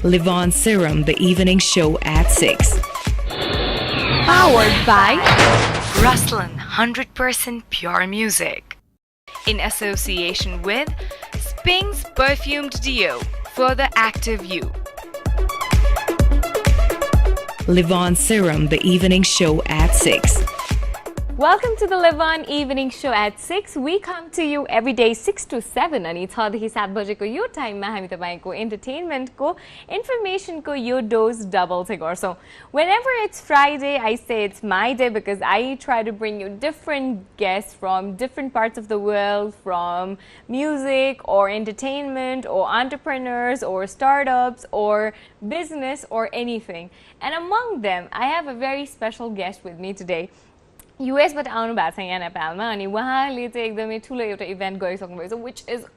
Livon Serum, the evening show at 6. Powered by RUSLAN 100% Pure Music. In association with Sping's Perfumed Deo for the Active You. Livon Serum, the evening show at 6. Welcome to the Livon Evening Show at 6. We come to you every day 6 to 7 अनि 6 देखि 7 बजेको यो टाइममा हामी तपाईको एन्टरटेनमेन्टको इन्फर्मेसनको यो dose double चाहिँ गर्छौं. Whenever it's Friday, I say it's my day because I try to bring you different guests from different parts of the world, from music or entertainment or entrepreneurs or startups or business or anything. And among them, I have a very special guest with me today. US बाट आउनु भएको छ यहाँ नेपालमा अनि उहाँले चाहिँ एकदमै ठुलो एउटा इभेन्ट गरिसक्नु भएको छ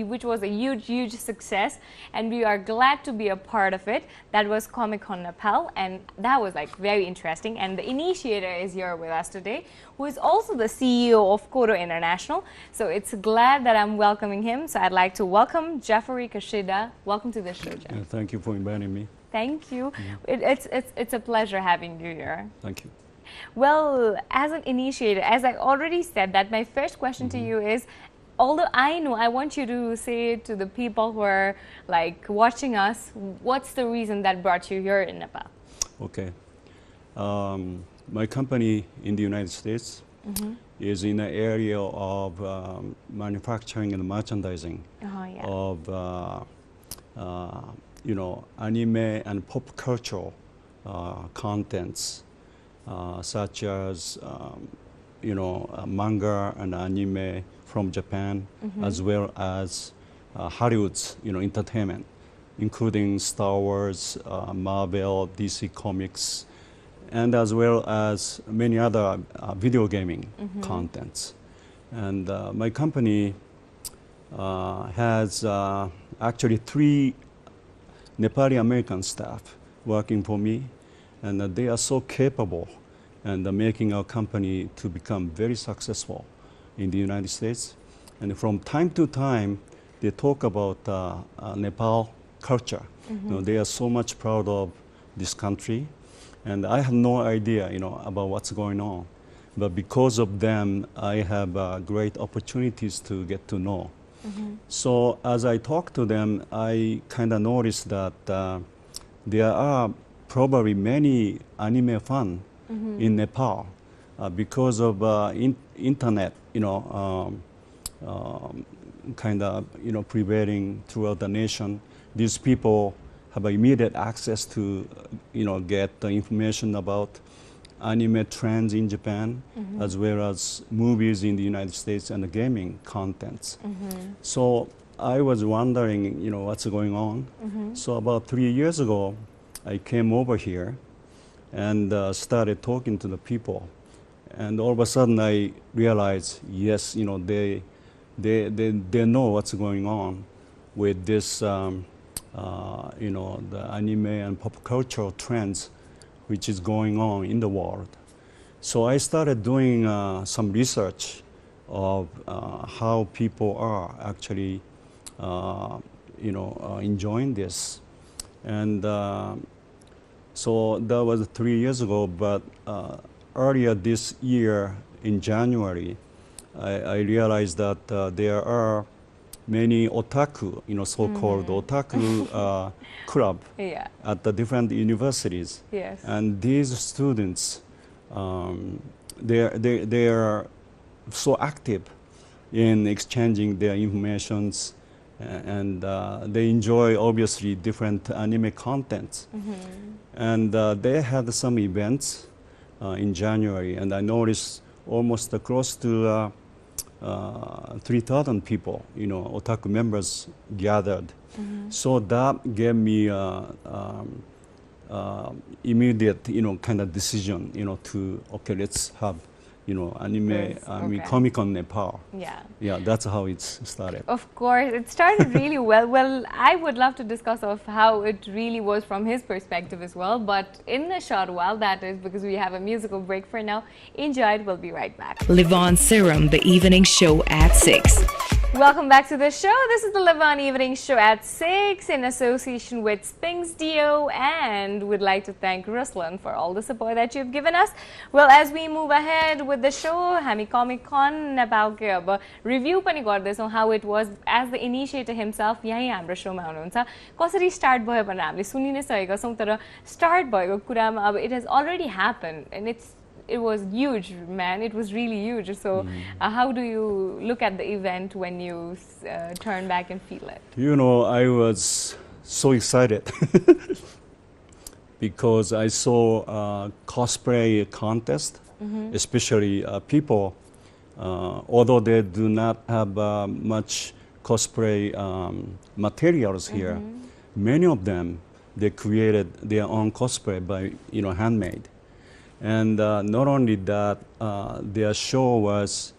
which was a huge success, and we are glad to be a part of it. That was Con Nepal, and that was like very interesting. And the initiator is here with us today, who is also the CEO of Koro International. So it's glad that I'm welcoming him. So I'd like to welcome Jeffrey Kashida. Welcome to the show, Jeff. Thank you for inviting me. Thank you. It's a pleasure having you here. Thank you. Well, as an initiator, as I already said, that my first question to you is, although I know, I want you to say to the people who are like watching us, what's the reason that brought you here in Nepal? Okay. My company in the United States is in the area of manufacturing and merchandising of anime and pop culture contents. Such as manga and anime from Japan, as well as Hollywood's entertainment, including Star Wars, Marvel, DC Comics, and as well as many other video gaming contents. And my company has actually 3 Nepali American staff working for me. And they are so capable and making our company to become very successful in the United States. And from time to time, they talk about Nepal culture. They are so much proud of this country. And I have no idea, about what's going on. But because of them, I have great opportunities to get to know. So as I talk to them, I kind of noticed that there are probably many anime fans in Nepal because of internet, prevailing throughout the nation. These people have immediate access to, get the information about anime trends in Japan, as well as movies in the United States and the gaming contents. So I was wondering, what's going on. So about 3 years ago, I came over here and started talking to the people, and all of a sudden I realized, yes, they know what's going on with this, the anime and pop cultural trends, which is going on in the world. So I started doing some research of how people are actually, enjoying this, and. So that was 3 years ago, but earlier this year in January, I realized that there are many otaku, so-called otaku club at the different universities. Yes. And these students, they are so active in exchanging their informations, and they enjoy obviously different anime contents. And they had some events in January, and I noticed almost close to 3,000 people, otaku members gathered. So that gave me immediate, kind of decision, to, okay, let's have anime, Comic-Con Nepal. Yeah, that's how it started. Of course, it started really well. Well, I would love to discuss of how it really was from his perspective as well. But in a short while, that is because we have a musical break for now. Enjoy it. We'll be right back. Livon Serum, the evening show at 6. Welcome back to the show. This is the Livon Evening Show at 6 in association with Spings Dio, and we'd like to thank RUSLAN for all the support that you've given us. Well, as we move ahead with the show, हामी Con Nepal के अब review पनि गर्दैछौं how it was as the initiator himself यही हाम्रो शोमा हुनुहुन्छ कसरी start भयो भनेर हामीले सुनि नै सकेका छौं तर स्टार्ट भएको कुरामा अब it has already happened and it was huge, man. It was really huge. So how do you look at the event when you turn back and feel it? You know, I was so excited because I saw a cosplay contest, especially people, although they do not have much cosplay materials here, many of them, they created their own cosplay by, handmade. And not only that, their show was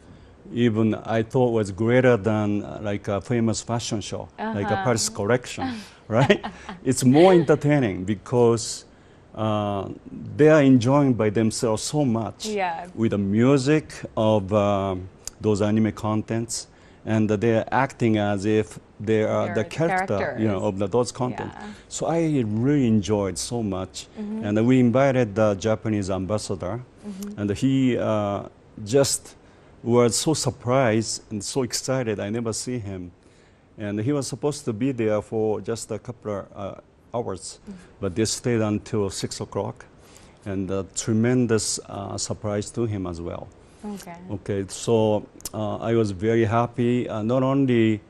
even, I thought, was greater than like a famous fashion show, like a Paris collection, right? It's more entertaining because they are enjoying by themselves so much with the music of those anime contents, and they are acting as if they are the character, of those content. So I really enjoyed so much, and we invited the Japanese ambassador, and he just was so surprised and so excited. I never see him, and he was supposed to be there for just a couple of hours, but they stayed until 6 o'clock, and a tremendous surprise to him as well. Okay, so I was very happy, not only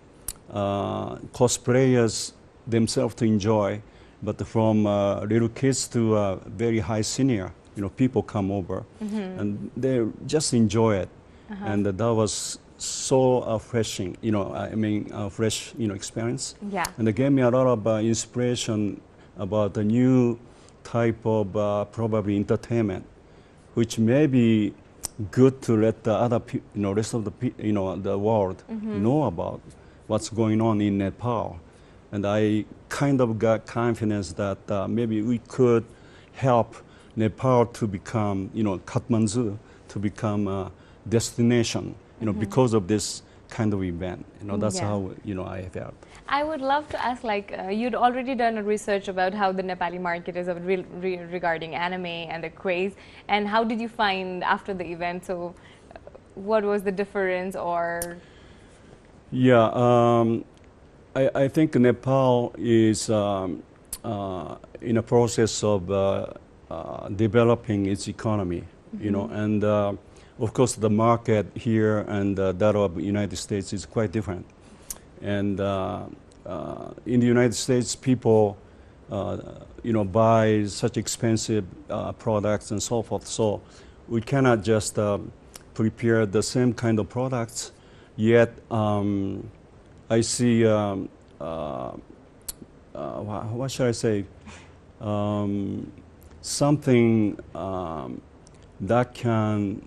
cosplayers themselves to enjoy, but from little kids to very high senior, people come over and they just enjoy it. And that was so refreshing, fresh, experience. And it gave me a lot of inspiration about the new type of probably entertainment, which may be good to let the other rest of the world know about what's going on in Nepal. And I kind of got confidence that maybe we could help Nepal to become, Kathmandu to become a destination, because of this kind of event. That's how, I felt. I would love to ask, you'd already done a research about how the Nepali market is regarding anime and the craze, and how did you find after the event? So what was the difference or? Yeah, I think Nepal is in a process of developing its economy, and of course the market here and that of the United States is quite different. And in the United States, people, buy such expensive products and so forth. So we cannot just prepare the same kind of products. Yet I see, what should I say, something that can,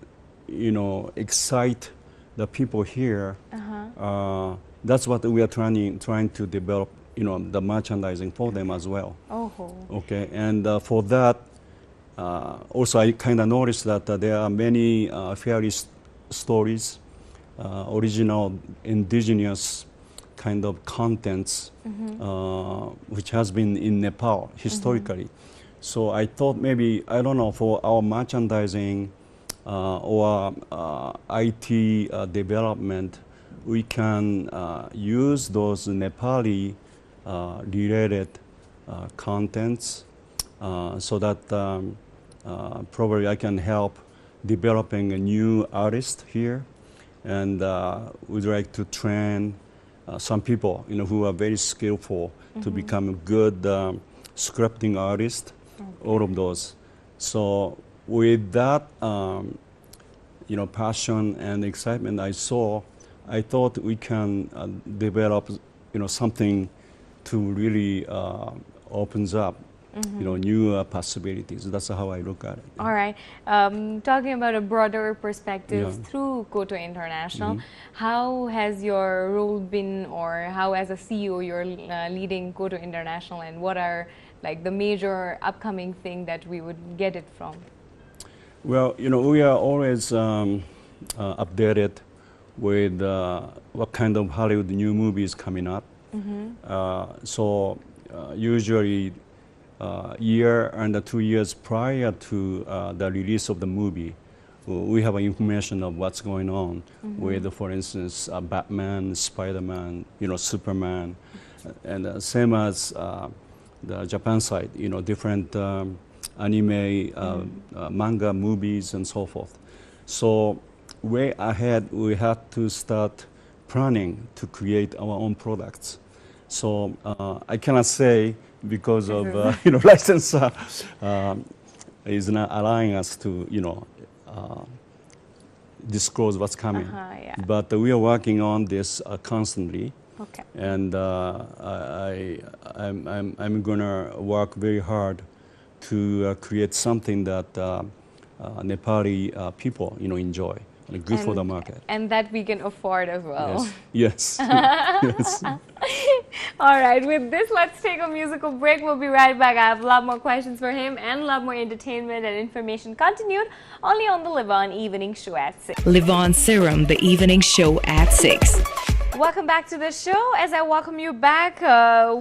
excite the people here. That's what we are trying to develop, the merchandising for them as well. Okay, and for that, also I kind of noticed that there are many fairy stories, original indigenous kind of contents, which has been in Nepal historically. So I thought maybe, I don't know, for our merchandising or IT development, we can use those Nepali related contents so that probably I can help developing a new artist here, and we'd like to train some people who are very skillful to become a good scripting artist, all of those. So with that passion and excitement I thought we can develop, something to really opens up, new possibilities. That's how I look at it. All right. Talking about a broader perspective through Koto International, how has your role been, or how as a CEO you're leading Koto International, and what are the major upcoming thing that we would get it from? Well, we are always updated with what kind of Hollywood new movies coming up. So usually year and 2 years prior to the release of the movie, we have information of what's going on with, for instance, Batman, Spider-Man, Superman, and same as the Japan side, different anime, manga, movies, and so forth. So way ahead, we had to start planning to create our own products. So I cannot say because of license is not allowing us to disclose what's coming. Yeah. But we are working on this constantly. Okay. And I'm gonna work very hard to create something that Nepali people enjoy and good for the market. And that we can afford as well. Yes. Yes. All right, with this, let's take a musical break. We'll be right back. I have a lot more questions for him and a lot more entertainment and information continued only on the Livon Evening Show at 6. Livon Serum, the evening show at 6. Welcome back to the show. As I welcome you back,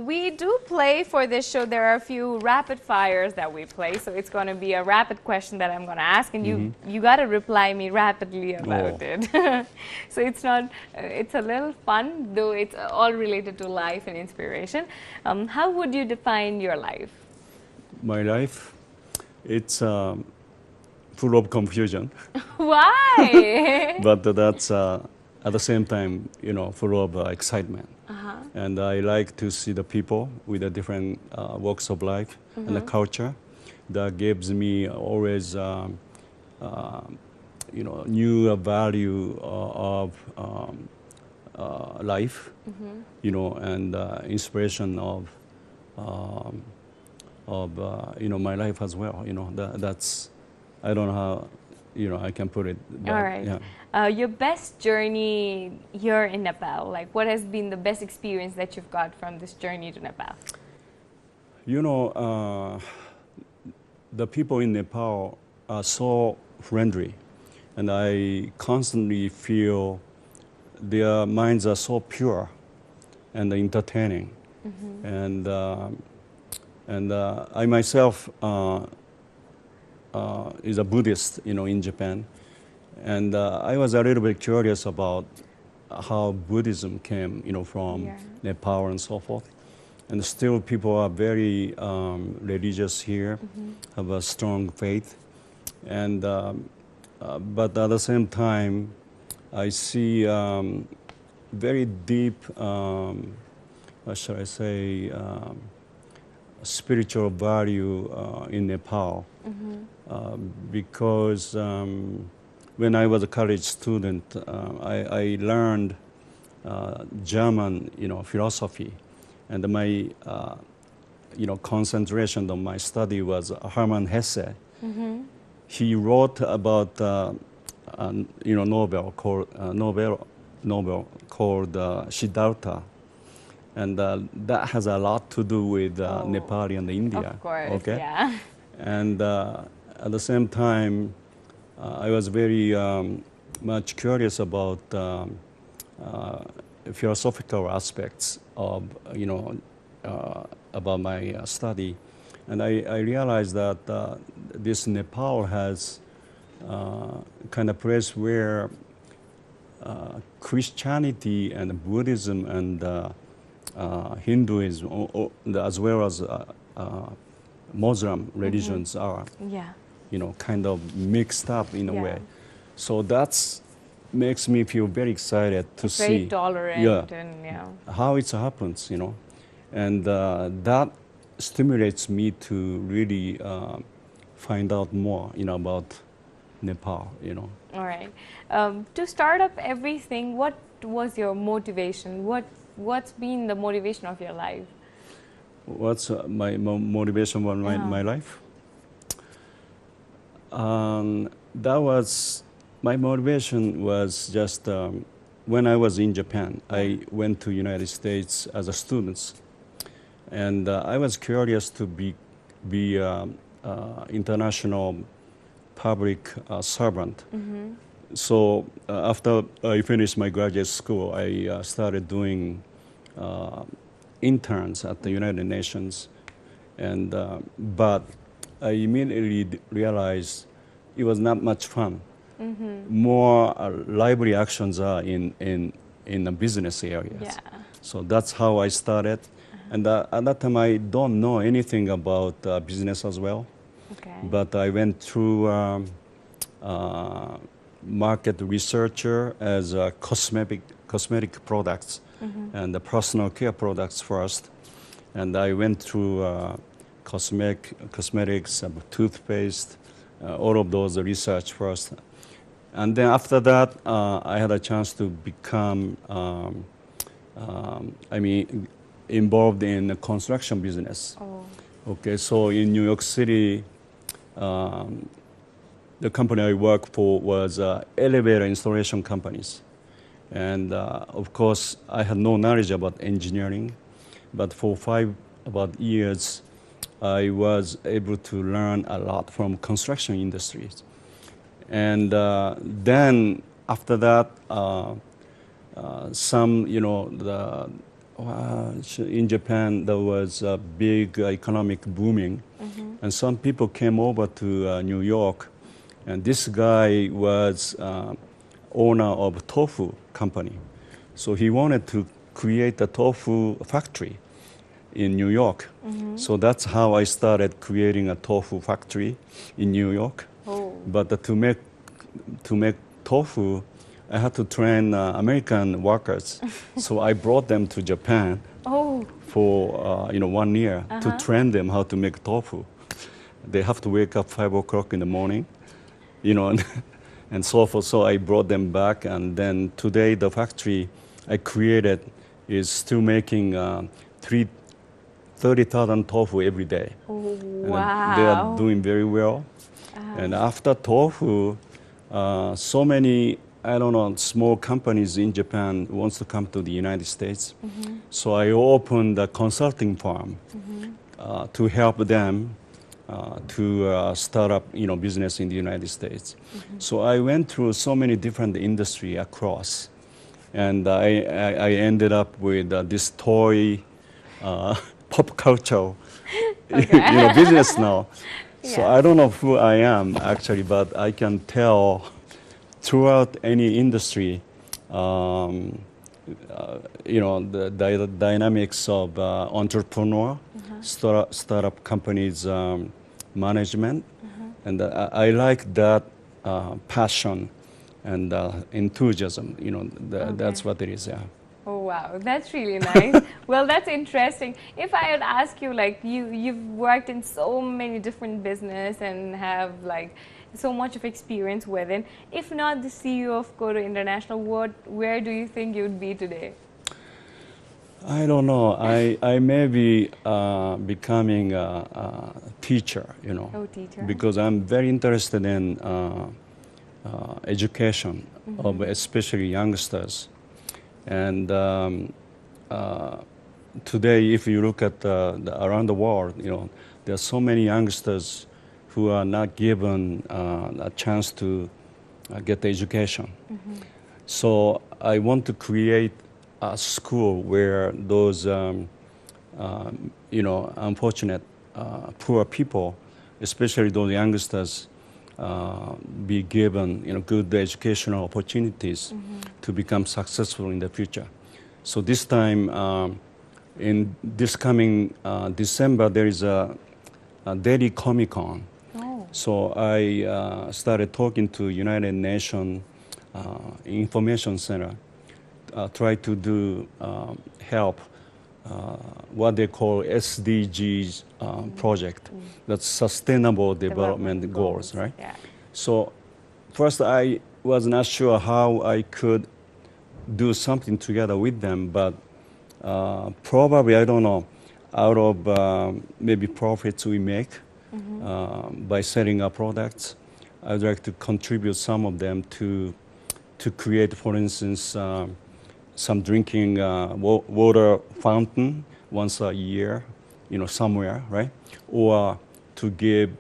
we do play for this show. There are a few rapid fires that we play. So it's going to be a rapid question that I'm going to ask, and you got to reply me rapidly about it. So it's not, it's a little fun, though it's all related to life and inspiration. How would you define your life? My life, it's full of confusion. Why? But that's at the same time, full of excitement. And I like to see the people with the different walks of life and the culture that gives me always, new value of life, and inspiration of my life as well. That's, I don't know how, I can put it. But, all right. Yeah. Your best journey here in Nepal, like what has been the best experience that you've got from this journey to Nepal? The people in Nepal are so friendly, and I constantly feel their minds are so pure and entertaining. And I myself is a Buddhist, in Japan. And I was a little bit curious about how Buddhism came, from Nepal and so forth. And still people are very religious here, have a strong faith. And, but at the same time, I see very deep, what should I say, spiritual value in Nepal. Because when I was a college student, I learned German, philosophy, and my, concentration of my study was Hermann Hesse. He wrote about, novel called Siddhartha, and that has a lot to do with Nepal and India. Of course, okay? Yeah. And at the same time, I was very much curious about philosophical aspects of, about my study. And I realized that this Nepal has kind of place where Christianity and Buddhism and Hinduism, as well as Muslim religions are, kind of mixed up in a way. So that's makes me feel very excited to see very tolerant and how it happens, and that stimulates me to really find out more, about Nepal, All right. To start up everything, what was your motivation? What's been the motivation of your life? What's my motivation for my life? That was, my motivation was just when I was in Japan. I went to United States as a student, and I was curious to be international public servant. So after I finished my graduate school, I started doing interns at the United Nations, and but I immediately realized it was not much fun. More lively actions are in the business areas. Yeah. So that's how I started. And at that time, I don't know anything about business as well. Okay. But I went through market researcher as cosmetic products and the personal care products first. And I went through cosmetics, toothpaste, all of those research first. And then after that, I had a chance to become, involved in the construction business. Oh. Okay, so in New York City, the company I worked for was elevator installation companies. And of course, I had no knowledge about engineering, but for about years, I was able to learn a lot from construction industries. And then after that, in Japan, there was a big economic booming, and some people came over to New York, and this guy was owner of tofu company. So he wanted to create a tofu factory in New York. So that's how I started creating a tofu factory in New York. Oh. But to make tofu, I had to train American workers. So I brought them to Japan Oh. for 1 year to train them how to make tofu. They have to wake up 5 o'clock in the morning, and so forth. So I brought them back, and then today the factory I created is still making 30,000 tofu every day. Oh, And wow. they are doing very well. And after tofu, so many, small companies in Japan wants to come to the United States. So I opened a consulting firm to help them to start up, business in the United States. So I went through so many different industry across, and I ended up with this toy, pop culture, business now. So I don't know who I am actually, but I can tell throughout any industry, the dynamics of entrepreneur, startup companies, management, and I like that passion and enthusiasm. That's what it is. Yeah. Oh wow, that's really nice. Well, that's interesting. If I had asked you, like you've worked in so many different business and have like so much of experience with it. If not the CEO of Kodo International, where do you think you'd be today? I don't know. I may be becoming a teacher, Oh, teacher. because I'm very interested in education of especially youngsters. And today, if you look at around the world, there are so many youngsters who are not given a chance to get the education. So I want to create a school where those, unfortunate poor people, especially those youngsters, be given good educational opportunities to become successful in the future. So this time, in this coming December, there is a Delhi Comic Con. Oh. So I started talking to United Nations Information Center, try to do help what they call SDGs project. That's Sustainable Development Goals, right? Yeah. So first I was not sure how I could do something together with them, but probably, I don't know, out of maybe profits we make by selling our products, I'd like to contribute some of them to create, for instance, some drinking water fountain once a year, somewhere, right? Or to give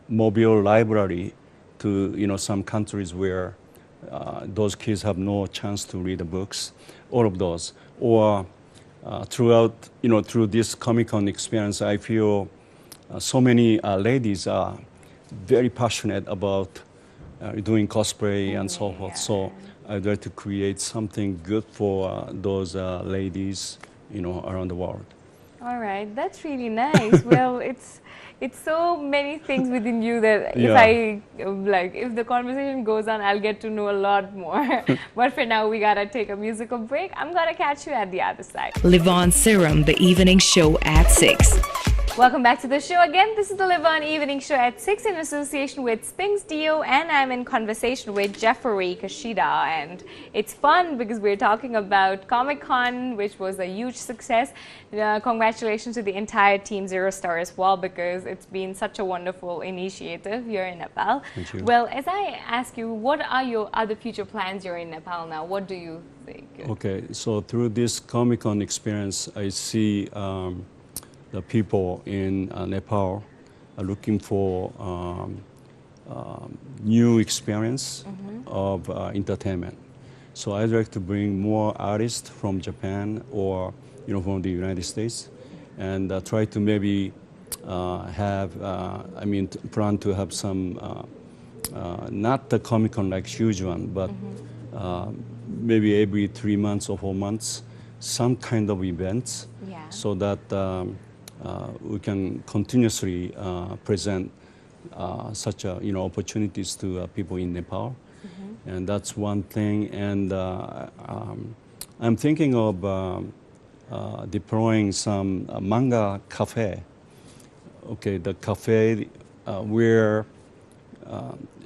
mobile library to some countries where those kids have no chance to read the books, all of those. Or throughout, through this Comic-Con experience, I feel so many ladies are very passionate about doing cosplay and so forth. So I'd like to create something good for those ladies, around the world. All right, that's really nice. Well, it's so many things within you that if the conversation goes on, I'll get to know a lot more. But for now, we gotta take a musical break. I'm gonna catch you at the other side. Livon-The, the evening show at 6. Welcome back to the show again. This is the Livon Evening Show at 6 in association with Spings Dio, and I'm in conversation with Jeffrey Kashida. And it's fun because we're talking about Comic-Con, which was a huge success. Congratulations to the entire Team Zero Star as well, because it's been such a wonderful initiative here in Nepal. Thank you. Well, as I ask you, what are your other future plans here in Nepal now? What do you think? Okay, so through this Comic-Con experience, I see the people in Nepal are looking for new experience of entertainment. So I'd like to bring more artists from Japan or from the United States, and try to maybe plan to have some not the Comic-Con like huge one, but maybe every 3 months or 4 months, some kind of events, so that we can continuously present such opportunities to people in Nepal, and that's one thing. And I'm thinking of deploying some manga cafe. Okay, the cafe where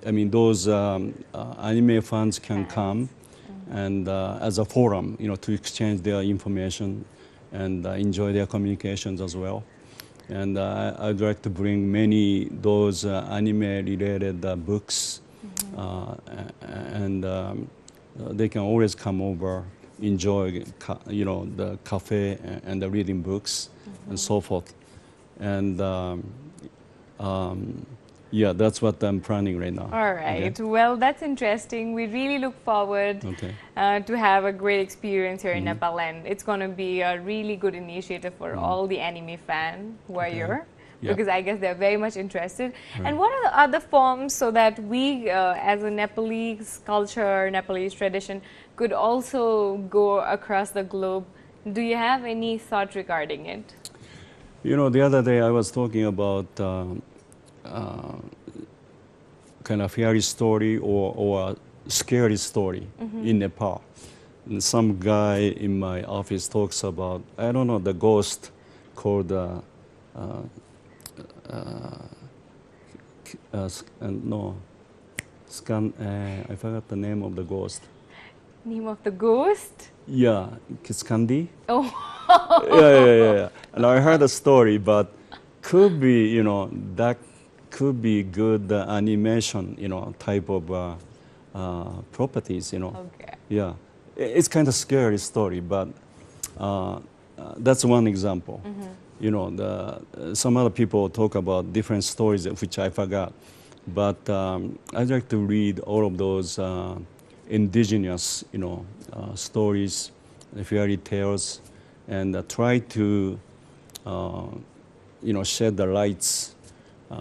those anime fans can come and as a forum, to exchange their information and enjoy their communications as well. And I'd like to bring many those anime-related books, and they can always come over, enjoy, the cafe and the reading books and so forth. And yeah, that's what I'm planning right now. All right. Okay? Well, that's interesting. We really look forward to have a great experience here in Nepal, and it's going to be a really good initiative for all the anime fans who are here, because I guess they're very much interested. And what are the other forms so that we, as a Nepalese culture, Nepalese tradition, could also go across the globe? Do you have any thought regarding it? The other day I was talking about kind of fairy story or a scary story in Nepal. And some guy in my office talks about, I don't know, the ghost called, I forgot the name of the ghost. Name of the ghost? Yeah, Kiskandi. Oh. Yeah. And I heard a story, but could be, that could be good animation, type of properties, Okay. Yeah, it's kind of scary story, but that's one example. Some other people talk about different stories, which I forgot. But I'd like to read all of those indigenous, stories, fairy tales, and try to, shed the lights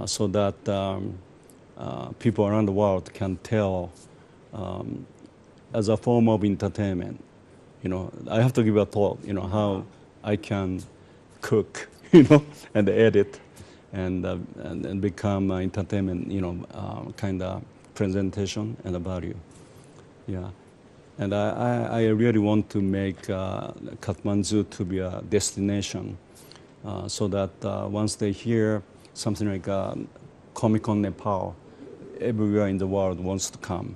so that people around the world can tell as a form of entertainment. I have to give a thought, how I can cook, and edit, and become entertainment, kind of presentation and a value. Yeah. And I really want to make Kathmandu to be a destination, so that once they hear something like Comic-Con Nepal, everywhere in the world wants to come,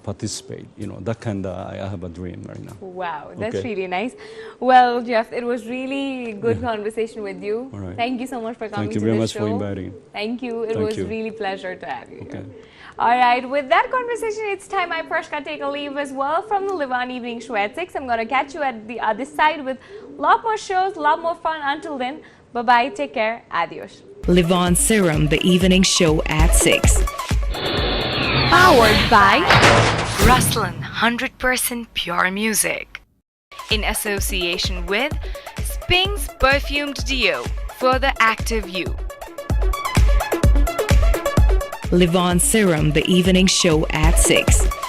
participate. That kind of, I have a dream right now. Wow, that's really nice. Well, Jeff, it was really good conversation with you. All right. Thank you so much for coming to the show. Thank you very much for inviting. Thank you. It was really pleasure to have you here. Okay. All right, with that conversation, it's time I, Presca, take a leave as well from the Livon Evening Show at 6. I'm going to catch you at the other side with a lot more shows, a lot more fun. Until then, bye-bye, take care, adios. Livon-The, the evening show at 6. Powered by RUSLAN 100% pure music. In association with Sping's perfumed deo for the active you. Livon Serum, the evening show at 6.